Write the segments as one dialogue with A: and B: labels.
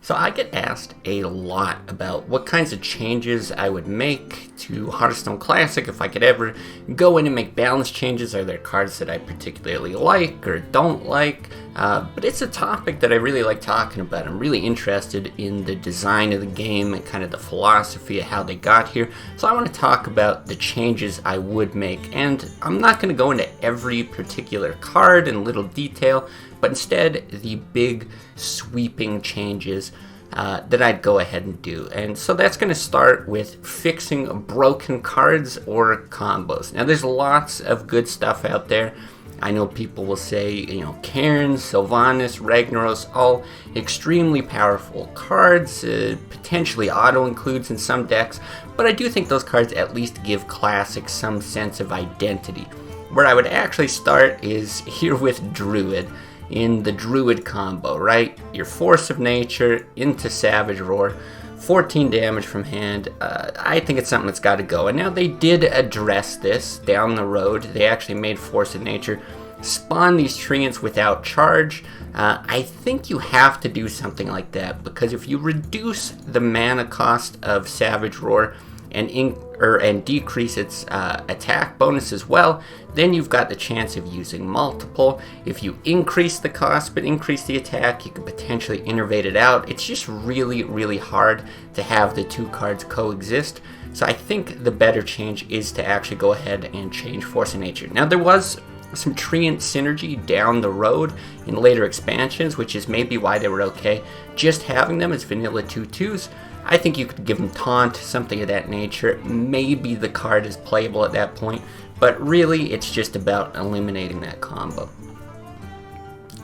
A: So I get asked a lot about what kinds of changes I would make to Hearthstone Classic if I could ever go in and make balance changes. Are there cards that I particularly like or don't like? But it's a topic that I really like talking about. I'm really interested in the design of the game and kind of the philosophy of how they got here. So I want to talk about the changes I would make. And I'm not going to go into every particular card in little detail, but instead the big sweeping changes that I'd go ahead and do. And so that's going to start with fixing broken cards or combos. Now there's lots of good stuff out there. I know people will say, Cairns, Sylvanas, Ragnaros, all extremely powerful cards, potentially auto-includes in some decks, but I do think those cards at least give Classic some sense of identity. Where I would actually start is here with Druid, in the Druid combo, right? Your Force of Nature into Savage Roar, 14 damage from hand. I think it's something that's got to go. And now they did address this down the road. They actually made Force of Nature spawn these treants without charge. I think you have to do something like that, because if you reduce the mana cost of Savage Roar and decrease its attack bonus as well, then you've got the chance of using multiple. If you increase the cost but increase the attack, you could potentially innervate it out. It's just really, really hard to have the two cards coexist. So I think the better change is to actually go ahead and change Force of Nature. Now there was some treant synergy down the road in later expansions, which is maybe why they were okay just having them as vanilla 2/2s. I think you could give them Taunt, something of that nature. Maybe the card is playable at that point, but really it's just about eliminating that combo.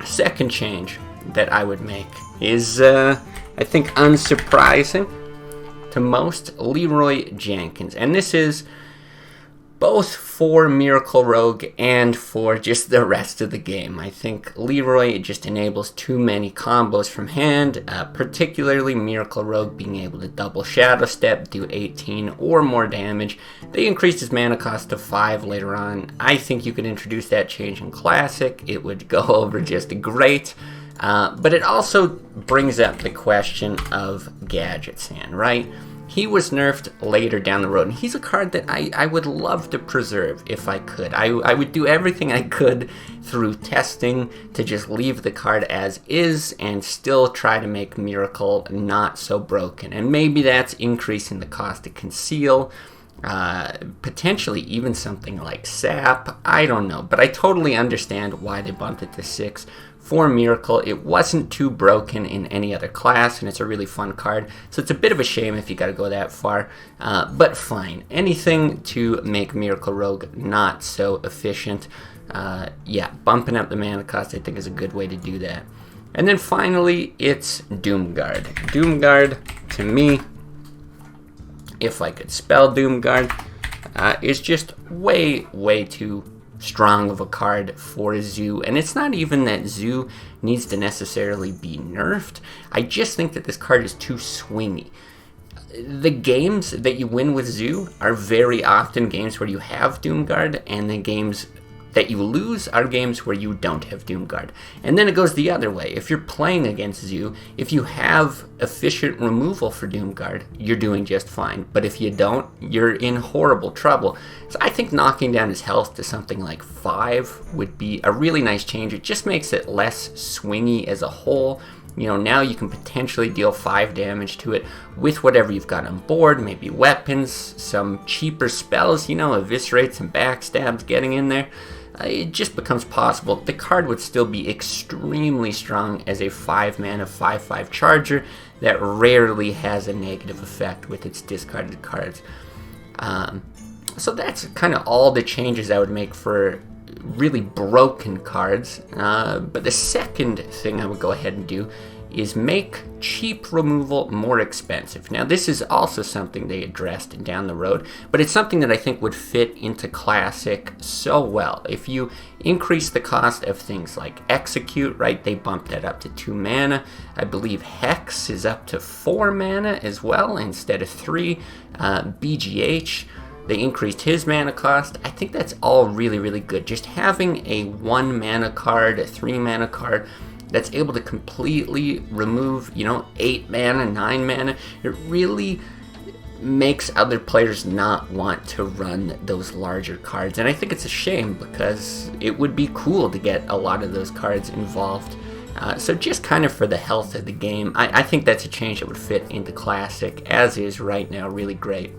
A: Second change that I would make is, I think unsurprising to most, Leroy Jenkins. And this is both for Miracle Rogue and for just the rest of the game. I think Leroy just enables too many combos from hand, particularly Miracle Rogue being able to double Shadow Step, do 18 or more damage. They increased his mana cost to 5 later on. I think you could introduce that change in Classic. It would go over just great. But it also brings up the question of Gadget Sand, right? He was nerfed later down the road, and he's a card that I would love to preserve if I could. I would do everything I could through testing to just leave the card as is and still try to make Miracle not so broken. And maybe that's increasing the cost to conceal, potentially even something like Sap. I don't know, but I totally understand why they bumped it to 6. For Miracle, it wasn't too broken in any other class, and it's a really fun card, so it's a bit of a shame if you gotta go that far, but fine. Anything to make Miracle Rogue not so efficient. Bumping up the mana cost I think is a good way to do that. And then finally, it's Doomguard. Doomguard, to me, if I could spell Doomguard, is just way, way too strong of a card for Zoo. And it's not even that Zoo needs to necessarily be nerfed. I just think that this card is too swingy. The games that you win with Zoo are very often games where you have Doomguard, and the games that you lose are games where you don't have Doomguard. And then it goes the other way. If you're playing against Zoo, if you have efficient removal for Doomguard, you're doing just fine. But if you don't, you're in horrible trouble. So I think knocking down his health to something like 5 would be a really nice change. It just makes it less swingy as a whole. Now you can potentially deal 5 damage to it with whatever you've got on board, maybe weapons, some cheaper spells, eviscerates and backstabs getting in there. It just becomes possible. The card would still be extremely strong as a 5-mana 5/5 charger that rarely has a negative effect with its discarded cards. So that's kind of all the changes I would make for really broken cards. But the second thing I would go ahead and do is make cheap removal more expensive. Now this is also something they addressed down the road, but it's something that I think would fit into Classic so well. If you increase the cost of things like Execute, right, they bumped that up to 2 mana. I believe Hex is up to 4 mana as well instead of 3. BGH, they increased his mana cost. I think that's all really, really good. Just having a 1 mana card, a 3 mana card, that's able to completely remove, 8 mana, 9 mana, it really makes other players not want to run those larger cards. And I think it's a shame because it would be cool to get a lot of those cards involved. So just kind of for the health of the game, I think that's a change that would fit into Classic, as is right now, really great.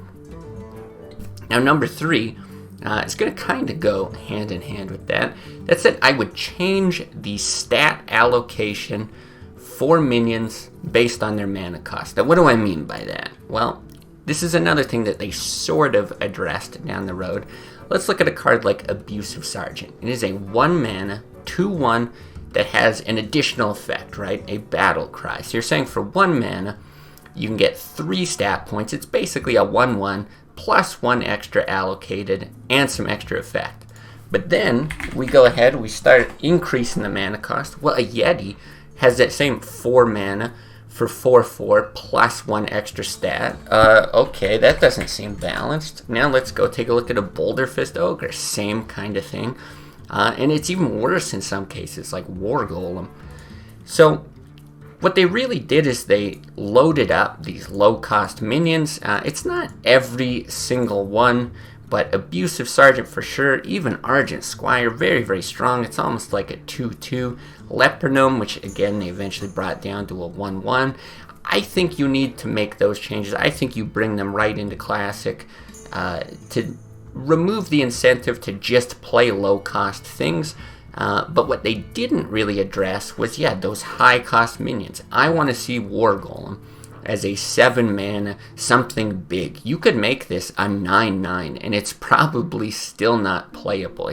A: Now number 3, it's going to kind of go hand in hand with that. That said, I would change the stat allocation for minions based on their mana cost. Now what do I mean by that? Well, this is another thing that they sort of addressed down the road. Let's look at a card like Abusive Sergeant. It is a 1 mana, 2/1 that has an additional effect, right? A battle cry. So you're saying for 1 mana, you can get 3 stat points. It's basically a 1/1 plus 1 extra allocated and some extra effect. But then we go ahead, we start increasing the mana cost. Well, a Yeti has that same 4 mana for 4/4 plus 1 extra stat. Okay, that doesn't seem balanced. Now let's go take a look at a Boulder Fist Ogre. Same kind of thing. And it's even worse in some cases, like War Golem. So what they really did is they loaded up these low-cost minions. It's not every single one, but Abusive Sergeant for sure. Even Argent Squire, very, very strong. It's almost like a 2/2. Lepronome, which again they eventually brought down to a 1/1. I think you need to make those changes. I think you bring them right into Classic to remove the incentive to just play low-cost things. But what they didn't really address was, those high-cost minions. I want to see War Golem as a 7 mana, something big. You could make this a 9/9, and it's probably still not playable.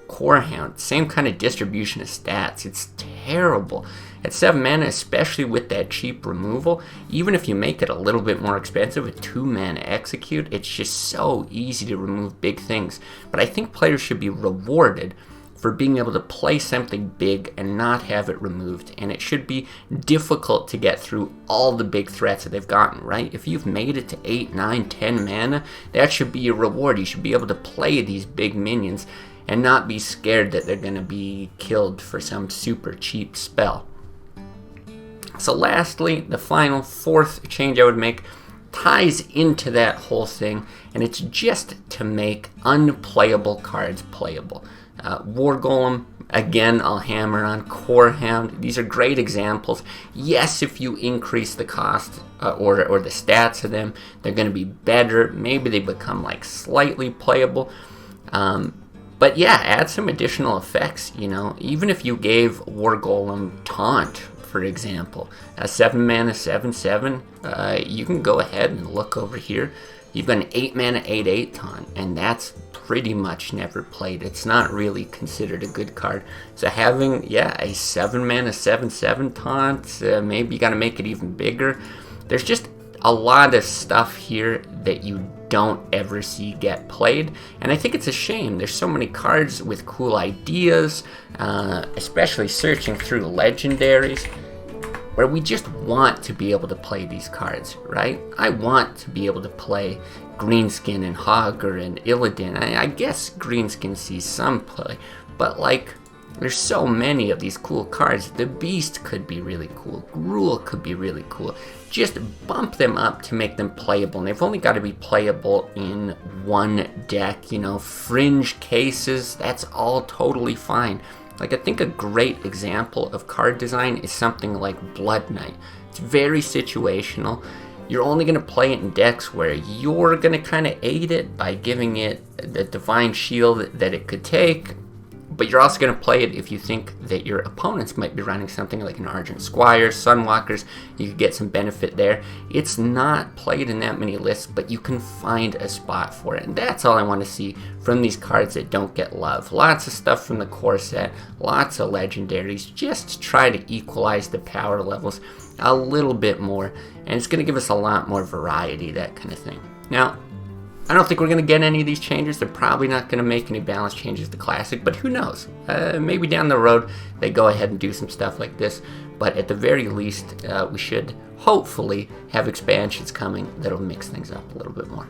A: Core Hound, same kind of distribution of stats. It's terrible. At 7 mana, especially with that cheap removal, even if you make it a little bit more expensive, a 2 mana Execute, it's just so easy to remove big things. But I think players should be rewarded for being able to play something big and not have it removed. And it should be difficult to get through all the big threats that they've gotten, right? If you've made it to 8, 9, 10 mana, that should be a reward. You should be able to play these big minions and not be scared that they're going to be killed for some super cheap spell. So lastly, the final 4th change I would make ties into that whole thing, and it's just to make unplayable cards playable. War Golem, again, I'll hammer on. Core Hound, these are great examples. Yes, if you increase the cost or the stats of them, they're going to be better. Maybe they become like slightly playable. But add some additional effects, Even if you gave War Golem Taunt, for example, a 7 mana 7/7, you can go ahead and look over here. You've got an 8 mana 8/8 Taunt, and that's pretty much never played. It's not really considered a good card. So having, a 7 mana 7/7 Taunt, maybe you got to make it even bigger. There's just a lot of stuff here that you don't ever see get played, and I think it's a shame. There's so many cards with cool ideas, especially searching through legendaries, where we just want to be able to play these cards, right? I want to be able to play Greenskin and Hogger and Illidan. I guess Greenskin sees some play, but there's so many of these cool cards. The Beast could be really cool. Gruul could be really cool. Just bump them up to make them playable. And they've only got to be playable in one deck. Fringe cases, that's all totally fine. I think a great example of card design is something like Blood Knight. It's very situational. You're only going to play it in decks where you're going to kind of aid it by giving it the Divine Shield that it could take, but you're also going to play it if you think that your opponents might be running something like an Argent Squire, Sunwalkers. You could get some benefit there. It's not played in that many lists, but you can find a spot for it. And that's all I want to see from these cards that don't get love. Lots of stuff from the core set, lots of legendaries, just to try to equalize the power levels a little bit more. And it's going to give us a lot more variety, that kind of thing. Now, I don't think we're going to get any of these changes. They're probably not going to make any balance changes to Classic, but who knows? Maybe down the road they go ahead and do some stuff like this. But at the very least, we should hopefully have expansions coming that'll mix things up a little bit more.